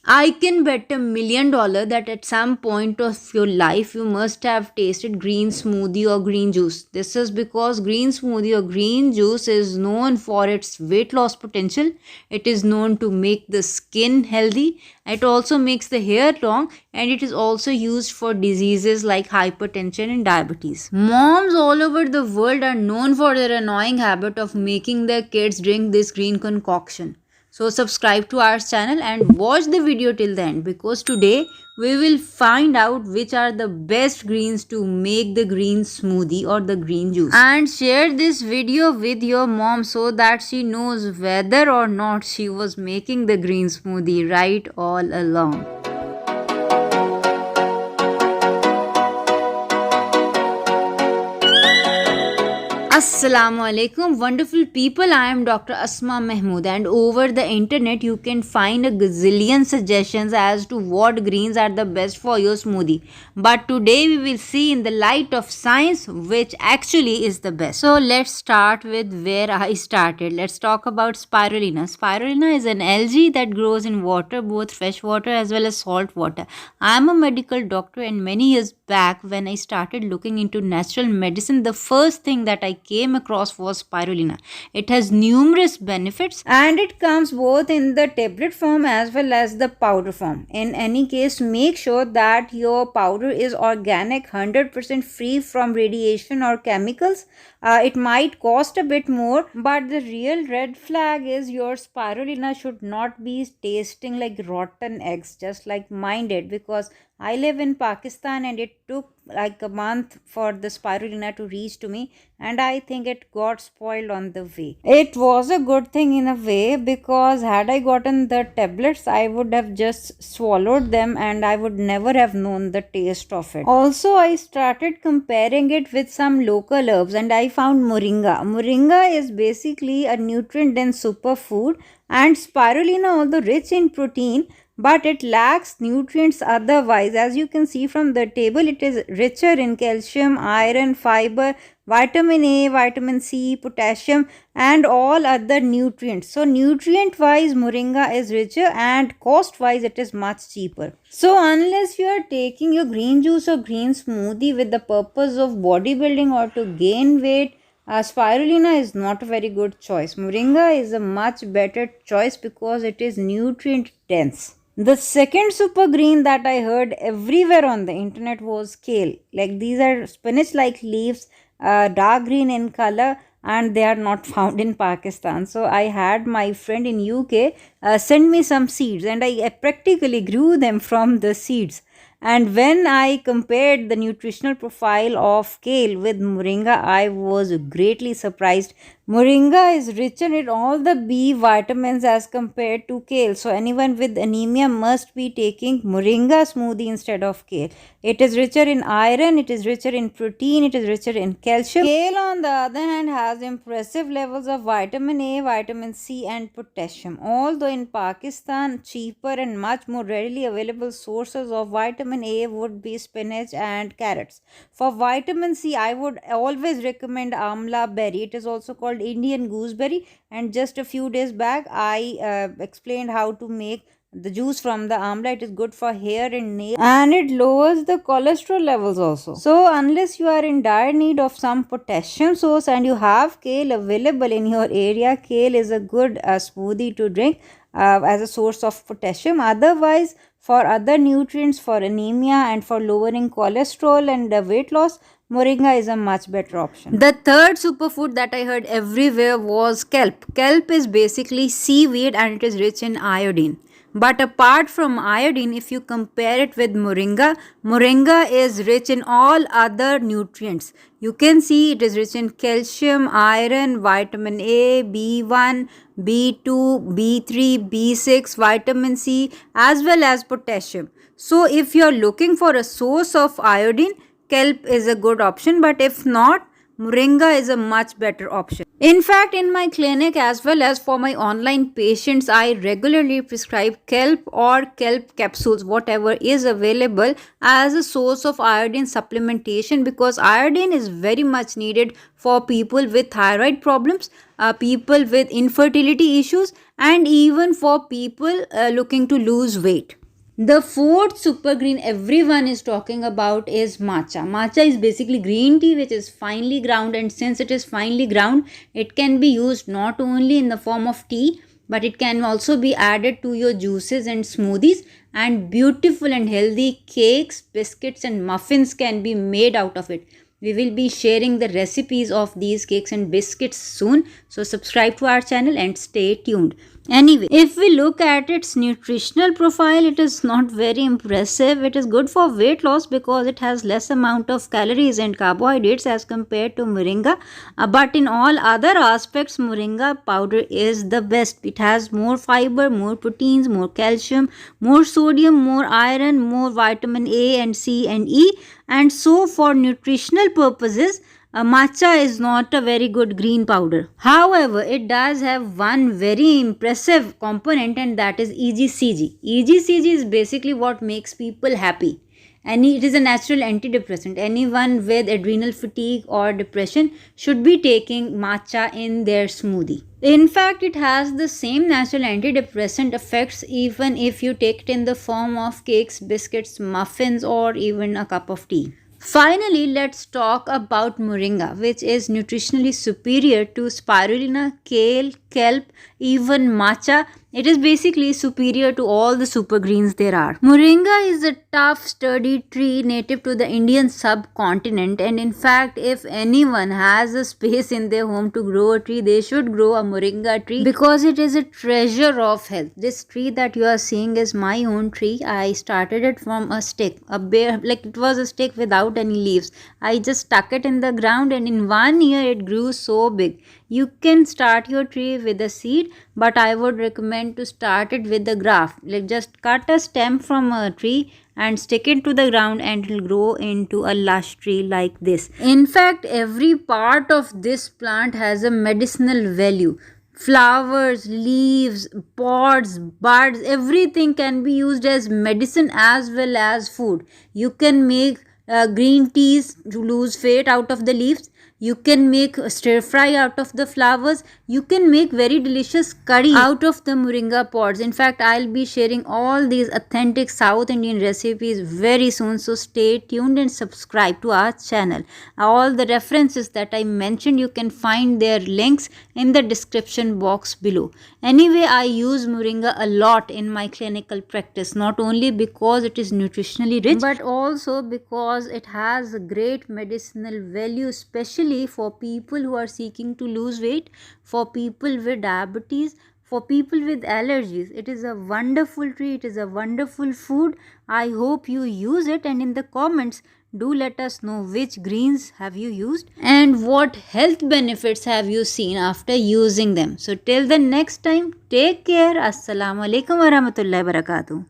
I can bet $1 million that at some point of your life you must have tasted green smoothie or green juice. This is because green smoothie or green juice is known for its weight loss potential. It is known to make the skin healthy. It also makes the hair long, and it is also used for diseases like hypertension and diabetes. Moms all over the world are known for their annoying habit of making their kids drink this green concoction. So subscribe to our channel and watch the video till the end, because today we will find out which are the best greens to make the green smoothie or the green juice. And share this video with your mom so that she knows whether or not she was making the green smoothie right all along. Assalamu alaikum, wonderful people. I am Dr. Asma Mahmood, and over the internet you can find a gazillion suggestions as to what greens are the best for your smoothie. But today we will see in the light of science which actually is the best. So let's start with where I started. Let's talk about spirulina. Spirulina is an algae that grows in water, both fresh water as well as salt water. I am a medical doctor, and many years back when I started looking into natural medicine, the first thing that I came across was spirulina. It has numerous benefits, and it comes both in the tablet form as well as the powder form. In any case, make sure that your powder is organic, 100% free from radiation or chemicals. It might cost a bit more, but the real red flag is your spirulina should not be tasting like rotten eggs, just like mine did, because I live in Pakistan and it took like a month for the spirulina to reach to me, and I think it got spoiled on the way. It was a good thing in a way, because had I gotten the tablets, I would have just swallowed them and I would never have known the taste of it. Also, I started comparing it with some local herbs and I found moringa. Moringa is basically a nutrient dense superfood, and spirulina, although rich in protein, but it lacks nutrients otherwise. As you can see from the table, it is richer in calcium, iron, fiber, vitamin A, vitamin C, potassium, and all other nutrients. So nutrient wise, moringa is richer, and cost wise it is much cheaper. So unless you are taking your green juice or green smoothie with the purpose of bodybuilding or to gain weight, spirulina is not a very good choice. Moringa is a much better choice because it is nutrient dense. The second super green that I heard everywhere on the internet was kale. Like, these are spinach like leaves, dark green in color, and they are not found in Pakistan. So I had my friend in UK send me some seeds, and I practically grew them from the seeds. And when I compared the nutritional profile of kale with moringa, I was greatly surprised. Moringa is richer in all the B vitamins as compared to kale. So anyone with anemia must be taking moringa smoothie instead of kale. It is richer in iron, it is richer in protein, it is richer in calcium. Kale, on the other hand, has impressive levels of vitamin A, vitamin C, and potassium. Although in Pakistan, cheaper and much more readily available sources of vitamin A would be spinach and carrots. For vitamin C, I would always recommend amla berry. It is also called Indian gooseberry. And just a few days back, I explained how to make the juice from the amla. It is good for hair and nails, and it lowers the cholesterol levels also. So unless you are in dire need of some potassium source and you have kale available in your area, kale is a good smoothie to drink as a source of potassium. Otherwise, for other nutrients, for anemia and for lowering cholesterol and weight loss, moringa is a much better option. The third superfood that I heard everywhere was kelp. Kelp is basically seaweed and it is rich in iodine. But apart from iodine, if you compare it with moringa, moringa is rich in all other nutrients. You can see it is rich in calcium, iron, vitamin A, B1, B2, B3, B6, vitamin C, as well as potassium. So if you are looking for a source of iodine, kelp is a good option, but if not, moringa is a much better option. In fact, in my clinic as well as for my online patients, I regularly prescribe kelp or kelp capsules, whatever is available, as a source of iodine supplementation, because iodine is very much needed for people with thyroid problems, people with infertility issues, and even for people looking to lose weight. The fourth super green everyone is talking about is matcha. Matcha is basically green tea which is finely ground, and since it is finely ground, it can be used not only in the form of tea, but it can also be added to your juices and smoothies, and beautiful and healthy cakes, biscuits and muffins can be made out of it. We will be sharing the recipes of these cakes and biscuits soon, so subscribe to our channel and stay tuned. Anyway, if we look at its nutritional profile, it is not very impressive. It is good for weight loss because it has less amount of calories and carbohydrates as compared to moringa. But in all other aspects, moringa powder is the best. It has more fiber, more proteins, more calcium, more sodium, more iron, more vitamin A and C and E. And so for nutritional purposes, matcha is not a very good green powder. However, it does have one very impressive component, and that is EGCG. EGCG is basically what makes people happy. And it is a natural antidepressant. Anyone with adrenal fatigue or depression should be taking matcha in their smoothie. In fact, it has the same natural antidepressant effects even if you take it in the form of cakes, biscuits, muffins, or even a cup of tea. Finally, let's talk about moringa, which is nutritionally superior to spirulina, kale, kelp, even matcha. It is basically superior to all the super greens there are. Moringa is a tough, sturdy tree native to the Indian subcontinent, and in fact, if anyone has a space in their home to grow a tree, they should grow a moringa tree because it is a treasure of health. This tree that you are seeing is my own tree. I started it from a stick, a bare, like it was a stick without any leaves. I just stuck it in the ground, and in 1 year it grew so big. You can start your tree with a seed, but I would recommend to start it with the graft. Like just cut a stem from a tree and stick it to the ground, and it will grow into a lush tree like this. In fact, every part of this plant has a medicinal value. Flowers, leaves, pods, buds, everything can be used as medicine as well as food. You can make green teas to lose weight out of the leaves. You can make stir fry out of the flowers. You can make very delicious curry out of the moringa pods. In fact, I'll be sharing all these authentic South Indian recipes very soon. So stay tuned and subscribe to our channel. All the references that I mentioned, you can find their links in the description box below. Anyway, I use moringa a lot in my clinical practice, not only because it is nutritionally rich, but also because it has a great medicinal value, especially for people who are seeking to lose weight, for people with diabetes, for people with allergies. It is a wonderful tree, it is a wonderful food. I hope you use it, and in the comments do let us know which greens have you used and what health benefits have you seen after using them. So till the next time, take care. Assalamu alaikum warahmatullahi wabarakatuh.